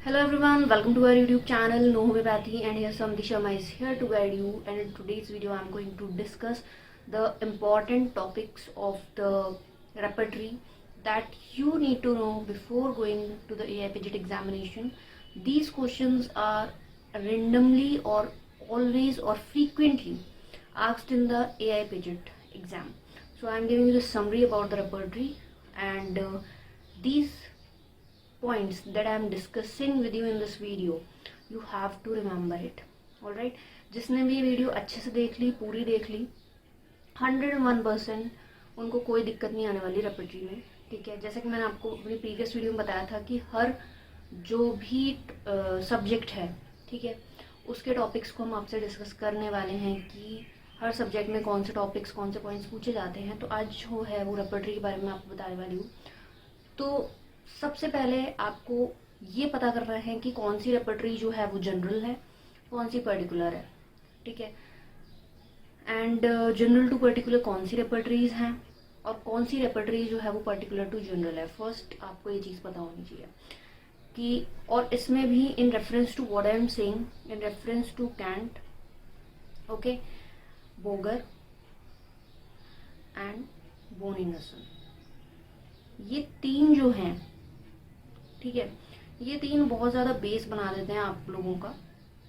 Hello everyone, welcome to our YouTube channel No Homeopathy, and here Samdi Sharma is here to guide you. And in today's video I am going to discuss the important topics of the repertory that you need to know before going to the AI Pidget examination. These questions are randomly or always or frequently asked in the AI Pidget exam. So I am giving you the summary about the repertory, and these points that I am discussing with you in this video, you have to remember it. All right, जिसने भी ये video अच्छे से देख ली, पूरी देख ली, 101% उनको कोई दिक्कत नहीं आने वाली रेपर्टरी में. ठीक है, जैसे कि मैंने आपको अपनी प्रीवियस वीडियो में बताया था कि हर जो भी सब्जेक्ट है, ठीक है, उसके टॉपिक्स को हम आपसे डिस्कस करने वाले हैं कि हर सब्जेक्ट में कौन से टॉपिक्स, कौन से पॉइंट्स पूछे जाते हैं. तो आज जो है वो रेपर्टरी के बारे में आपको बताने वाली हूँ. तो सबसे पहले आपको ये पता करना है कि कौन सी रेपर्टरी जो है वो जनरल है, कौन सी पर्टिकुलर है. ठीक है, एंड जनरल टू पर्टिकुलर कौन सी रेपर्टरीज हैं और कौन सी रेपर्टरी जो है वो पर्टिकुलर टू जनरल है. फर्स्ट आपको ये चीज़ पता होनी चाहिए कि, और इसमें भी in reference to what I am saying, in reference to Kant, okay, Boger and Boenninghausen, ये तीन जो हैं, ठीक है, ये तीन बहुत ज़्यादा बेस बना देते हैं आप लोगों का.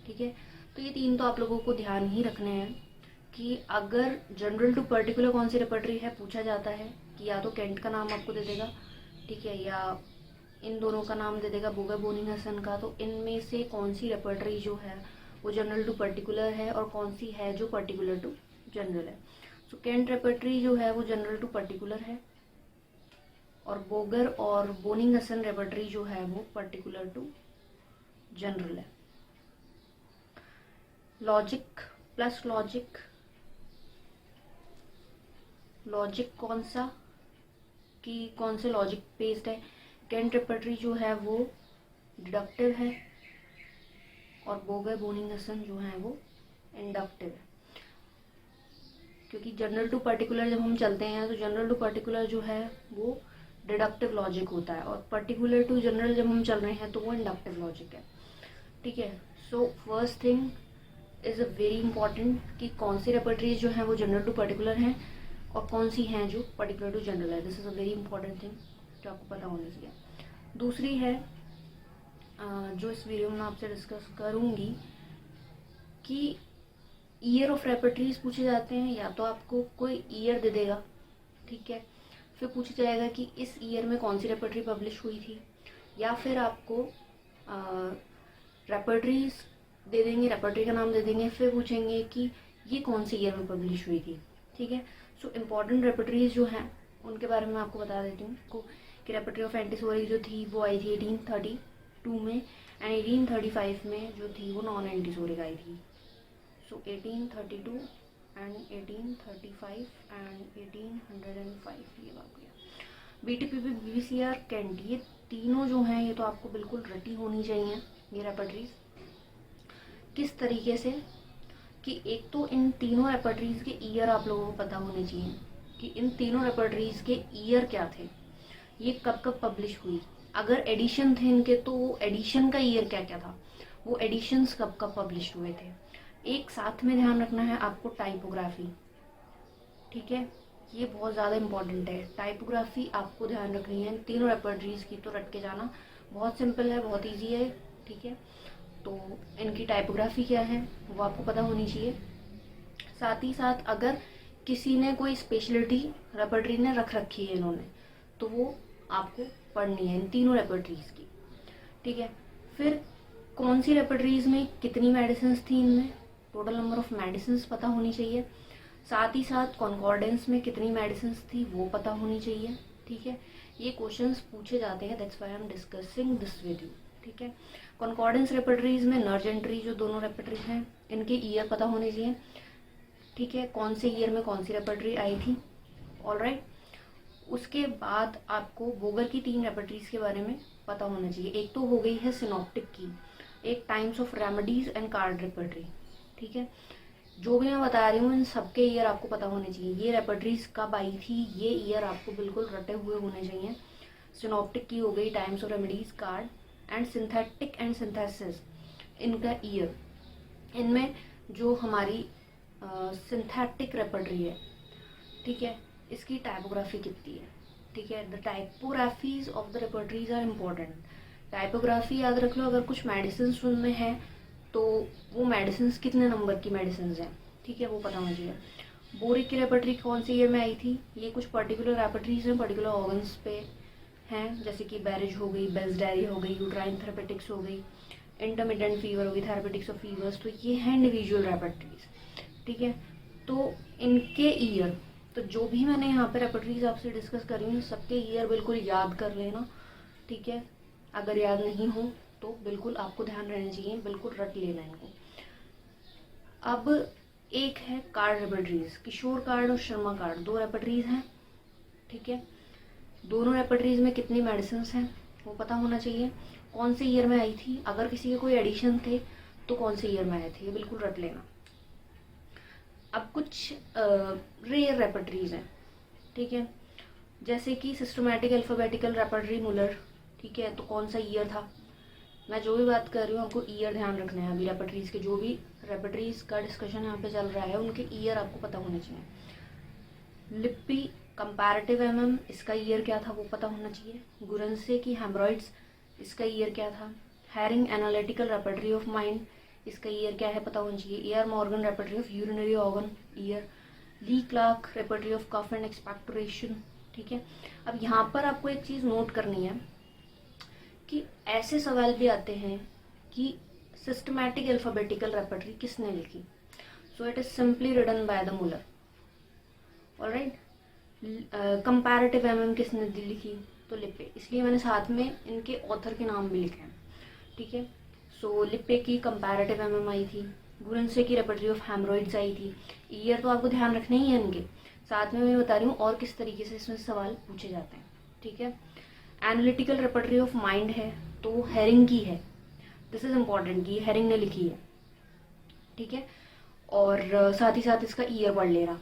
ठीक है, तो ये तीन तो आप लोगों को ध्यान ही रखने हैं कि अगर जनरल टू पर्टिकुलर कौन सी रेपर्टरी है पूछा जाता है कि या तो केंट का नाम आपको दे देगा, ठीक है, या इन दोनों का नाम दे देगा, बोगर बोनिंगसन का. तो इनमें से कौन सी रेपर्टरी जो है वो जनरल टू पर्टिकुलर है और कौन सी है जो पर्टिकुलर टू जनरल है. सो केंट रेपर्टरी जो है वो जनरल टू पर्टिकुलर है और बोगर और बोनिंगसन रेपर्टरी जो है वो पर्टिकुलर टू जनरल है. लॉजिक प्लस लॉजिक, लॉजिक कौन सा कि कौन से लॉजिक बेस्ड है. केंट रेपर्टरी जो है वो डिडक्टिव है और बोगर बोनिंगसन जो है वो इंडक्टिव है. क्योंकि जनरल टू पर्टिकुलर जब हम चलते हैं तो जनरल टू पर्टिकुलर जो है वो डिडक्टिव लॉजिक होता है और पर्टिकुलर टू जनरल जब हम चल रहे हैं तो वो इंडक्टिव लॉजिक है. ठीक है, so first thing is a very important कि कौन सी रेपर्टरीज जो है वो जनरल टू पर्टिकुलर हैं और कौन सी हैं जो पर्टिकुलर टू जनरल है. This is a very important thing जो आपको पता होनी चाहिए. दूसरी है जो इस वीडियो में मैं आपसे डिस्कस करूँगी कि ईयर ऑफ रेपर्टरीज पूछे जाते हैं. या तो आपको कोई ईयर दे देगा, ठीक है, फिर पूछा जाएगा कि इस ईयर में कौन सी रेपर्टरी पब्लिश हुई थी, या फिर आपको रेपर्टरीज दे देंगे, रेपर्टरी का नाम दे देंगे, फिर पूछेंगे कि ये कौन सी ईयर में पब्लिश हुई थी. ठीक है, सो इम्पॉर्टेंट रेपर्टरीज जो हैं उनके बारे में आपको बता देती हूँ कि रेपर्टरी ऑफ एंटीसोरी जो थी वो आई थी 1832 में, एंड 1835 में जो थी वो नॉन एंटीसोरिक आई थी. सो 1832 एंड 1835 एंड 1805 ये बात गया. बीटीपीपी, बीसीआर, कैंट, ये तीनों जो हैं ये तो आपको बिल्कुल रटी होनी चाहिए. ये रेपर्टरीज किस तरीके से कि एक तो इन तीनों रेपर्टरीज के ईयर आप लोगों को पता होने चाहिए कि इन तीनों रेपर्टरीज के ईयर क्या थे, ये कब कब पब्लिश हुई. अगर एडिशन थे इनके तो वो एडिशन का ईयर क्या क्या था, वो एडिशंस कब कब पब्लिश हुए थे. एक साथ में ध्यान रखना है आपको टाइपोग्राफी. ठीक है, ये बहुत ज़्यादा इंपॉर्टेंट है. टाइपोग्राफी आपको ध्यान रखनी है तीनों रेपर्टरीज की. तो रट के जाना, बहुत सिंपल है, बहुत इजी है. ठीक है, तो इनकी टाइपोग्राफी क्या है वो आपको पता होनी चाहिए. साथ ही साथ अगर किसी ने कोई स्पेशलिटी रेपर्टरी ने रख रखी है इन्होंने, तो वो आपको पढ़नी है इन तीनों रेपर्टरीज की. ठीक है, फिर कौन सी रेपर्टरीज में कितनी मेडिसिन थी, इनमें टोटल नंबर ऑफ मेडिसिन पता होनी चाहिए. साथ ही साथ कॉन्कॉर्डेंस में कितनी मेडिसिन थी वो पता होनी चाहिए. ठीक है, ये क्वेश्चंस पूछे जाते हैं, that's why I am discussing this with you. ठीक है, कॉन्कॉर्डेंस रेपर्टरीज में नर्ज एंट्री जो दोनों रेपर्टरीज हैं इनके ईयर पता होने चाहिए. ठीक है, कौन से ईयर में कौन सी रेपर्टरी आई थी. ऑलराइट, उसके बाद आपको बोगर की तीन रेपर्टरीज के बारे में पता होना चाहिए. एक तो हो गई है सिनॉप्टिक की, एक times of remedies and card repertory. ठीक है, जो भी मैं बता रही हूँ इन सबके ईयर आपको पता होने चाहिए. ये रेपर्टरीज कब आई थी ये ईयर आपको बिल्कुल रटे हुए होने चाहिए. सिनॉप्टिक की हो गई, times of remedies, card, and synthetic and synthesis, इनका ईयर, इनमें जो हमारी सिंथेटिक रेपर्टरी है, ठीक है, इसकी टाइपोग्राफी कितनी है, ठीक है। The typographies of the repertories are important. Typography याद रख लो, अगर कुछ मेडिसिन उनमें है तो वो मेडिसिन कितने नंबर की मेडिसिन हैं, ठीक है, वो पता होना चाहिए। बोरिक की रेपर्टरी कौन सी ईयर में आई थी, ये कुछ पर्टिकुलर रेपर्टरीज हैं, पर्टिकुलर ऑर्गन्स पे हैं, जैसे कि बैरेज हो गई, बेल्सडेरी हो गई, यूट्राइन थेरेपेटिक्स हो गई, इंटरमिटेंट फीवर होगी, थेरेपेटिक्स ऑफ फीवर्स, तो ये हैं इंडिविजुअल रेपर्टरीज, ठीक है। तो इनके ईयर, तो जो भी मैंने यहाँ पे रेपर्टरीज आपसे डिस्कस करी हूँ, सबके ईयर बिल्कुल याद कर लेना, ठीक है। अगर याद नहीं हो तो बिल्कुल आपको ध्यान रहना चाहिए, बिल्कुल रट लेना इनको। अब एक है कार्ड रेपर्टरीज, किशोर कार्ड और शर्मा कार्ड, दो रेपर्टरीज हैं, ठीक है। दोनों रेपर्टरीज में कितनी मेडिसिन हैं वो पता होना चाहिए, कौन से ईयर में आई थी, अगर किसी के कोई एडिशन थे तो कौन से ईयर में आए थे, ये बिल्कुल रट लेना। अब कुछ रेयर रेपर्टरीज हैं, ठीक है, जैसे कि सिस्टमैटिक अल्फाबेटिकल रेपर्टरी मुलर, ठीक है, तो कौन सा ईयर था। मैं जो भी बात कर रही हूँ आपको ईयर ध्यान रखना है। अभी रेपर्टरीज के जो भी रेपर्टरीज का डिस्कशन यहाँ पे चल रहा है उनके ईयर आपको पता होने चाहिए। लिप्पी कंपैरेटिव एमएम, इसका ईयर क्या था वो पता होना चाहिए। गुरंसे की हेमरॉइड्स, इसका ईयर क्या था। Hering analytical repertory of mind, इसका ईयर क्या है पता होना चाहिए। A R Morgan repertory of urinary organ, year. Lee Clarke repertory of cough and expectoration, ठीक है। अब यहाँ पर आपको एक चीज नोट करनी है कि ऐसे सवाल भी आते हैं कि सिस्टमैटिक अल्फाबेटिकल रेपर्टरी किसने लिखी, so it is simply written by the Muller, alright. Comparative M किसने लिखी, तो लिप्पे, इसलिए मैंने साथ में इनके ऑथर के नाम भी लिखे हैं, ठीक है। सो लिप्पे की कंपैरेटिव एमएम आई थी, गुरंसे की रेपर्टरी ऑफ हेमरॉइड्स आई थी। ईयर तो आपको ध्यान रखने ही है इनके, साथ में मैं बता रही हूँ और किस तरीके से इसमें सवाल पूछे जाते हैं, ठीक है। एनालिटिकल रेपर्टरी ऑफ माइंड है तो हेरिंग की है, दिस इज इम्पॉर्टेंट कि हेरिंग ने लिखी है, ठीक है। और साथ ही साथ इसका ईयर पढ़ लेना,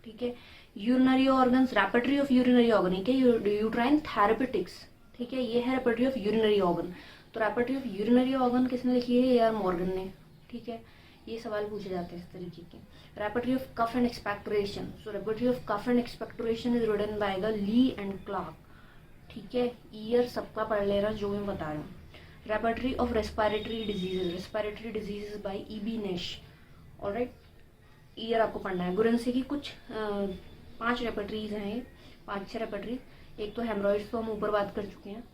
ठीक है। Urinary organs, repertory of urinary organ, ठीक है, यूट्राइन थेरेपेटिक्स, ठीक है, ये है रेपर्टरी ऑफ यूरिनरी ऑर्गन। तो रेपर्टरी ऑफ यूरिनरी ऑर्गन किसने लिखी है, एआर मॉर्गन ने, ठीक है। ये सवाल पूछे जाते हैं इस तरीके के। Repertory of cough and expectoration, so repertory of cough and expectoration is written by the Lee and Clarke, ठीक है। ईयर सबका पढ़ ले रहा जो मैं बता रहा हूँ। Repertory of respiratory diseases by E B Nash, alright, year आपको पढ़ना है। गुरंसे की कुछ 5 रेपर्टरीज हैं, 5-6 रेपर्टरीज। एक तो हेमरॉइड्स तो हम ऊपर बात कर चुके हैं।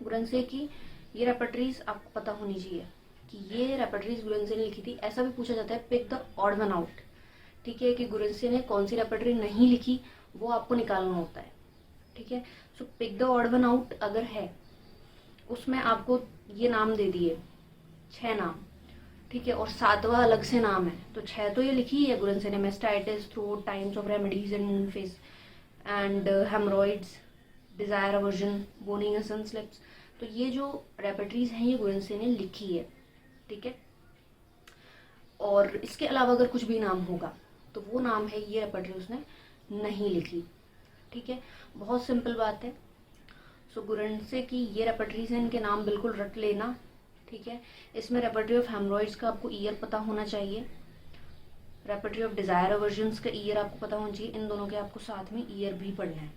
गुरंसे की ये रेपर्टरीज आपको पता होनी चाहिए कि ये रेपर्टरीज गुरंसे ने लिखी थी। ऐसा भी पूछा जाता है pick the odd one out, ठीक है, कि गुरंसे ने कौन सी रेपर्टरी नहीं लिखी वो आपको निकालना होता है, ठीक है। So pick the odd one out अगर है उसमें आपको ये नाम दे दिए 6 नाम, ठीक है, और 7वां अलग से नाम है, तो 6 तो ये लिखी ही है गुरंसे ने, mastitis, throat, times of remedies and face and haemorrhoids, desire aversion, Boenninghausen slips. तो ये जो रेपर्टरीज हैं ये गुरंसे ने लिखी है, ठीक है। और इसके अलावा अगर कुछ भी नाम होगा तो वो नाम है ये रेपर्टरी उसने नहीं लिखी, ठीक है। बहुत सिंपल बात है। सो गुरंसे की ये रेपर्टरीज हैं, इनके नाम बिल्कुल रट लेना, ठीक है। इसमें रेपर्टरी ऑफ हेमरॉइड्स का आपको ईयर पता होना चाहिए। रेपर्टरी ऑफ डिजायर अवर्जन्स का ईयर आपको पता होना चाहिए। इन दोनों के आपको साथ में ईयर भी पढ़ना है,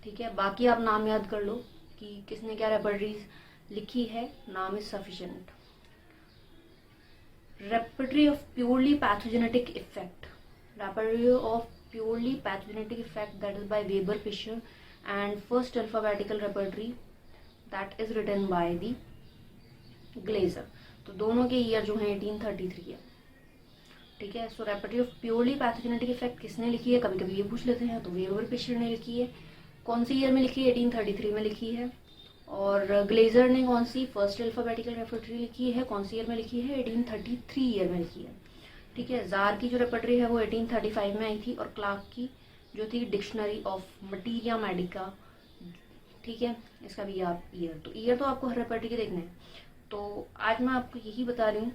ठीक है। बाकी आप नाम याद कर लो कि किसने क्या रेपर्टरीज लिखी है, नाम is sufficient. Repertory of purely pathogenetic effect, repertory of purely pathogenic effect, that is by Weber Fisher, and first alphabetical repertory that is written by the Glaser। तो दोनों के ईयर जो है 1833 है, ठीक है। So repertory of purely pathogenetic effect किसने लिखी है, कभी कभी ये पूछ लेते हैं, तो वेबर फिशर ने लिखी है। कौन सी ईयर में लिखी है, 1833 में लिखी है। और ग्लेजर ने कौन सी फर्स्ट अल्फाबेटिकल रेपर्टरी लिखी है, कौन सी ईयर में लिखी है, 1833 ईयर में लिखी है, ठीक है। जार की जो रेपर्टरी है वो 1835 में आई थी, और क्लार्क की जो थी डिक्शनरी ऑफ मटीरिया मेडिका, ठीक है, इसका भी आप ईयर, तो ईयर तो आपको हर रेपर्टरी के देखने हैं। तो आज मैं आपको यही बता रही हूँ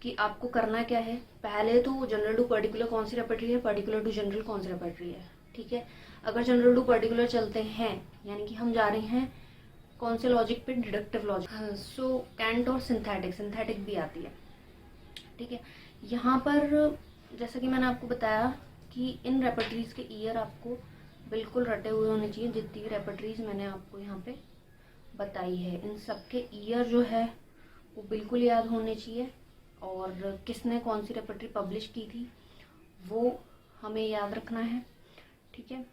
कि आपको करना क्या है। पहले तो जनरल टू पर्टिकुलर कौन सी रेपर्टरी है, पर्टिकुलर टू जनरल कौन सी रेपर्टरी है, ठीक है। अगर जनरल टू पर्टिकुलर चलते हैं यानी कि हम जा रहे हैं कौन से लॉजिक पे, डिडक्टिव लॉजिक। सो कैंट और सिंथेटिक भी आती है, ठीक है। यहाँ पर जैसा कि मैंने आपको बताया कि इन रेपर्टरीज के ईयर आपको बिल्कुल रटे हुए होने चाहिए। जितनी भी रेपर्टरीज मैंने आपको यहाँ पे बताई है, इन सब के ईयर जो है वो बिल्कुल याद होने चाहिए, और किसने कौन सी रेपर्टरी पब्लिश की थी वो हमें याद रखना है, ठीक है।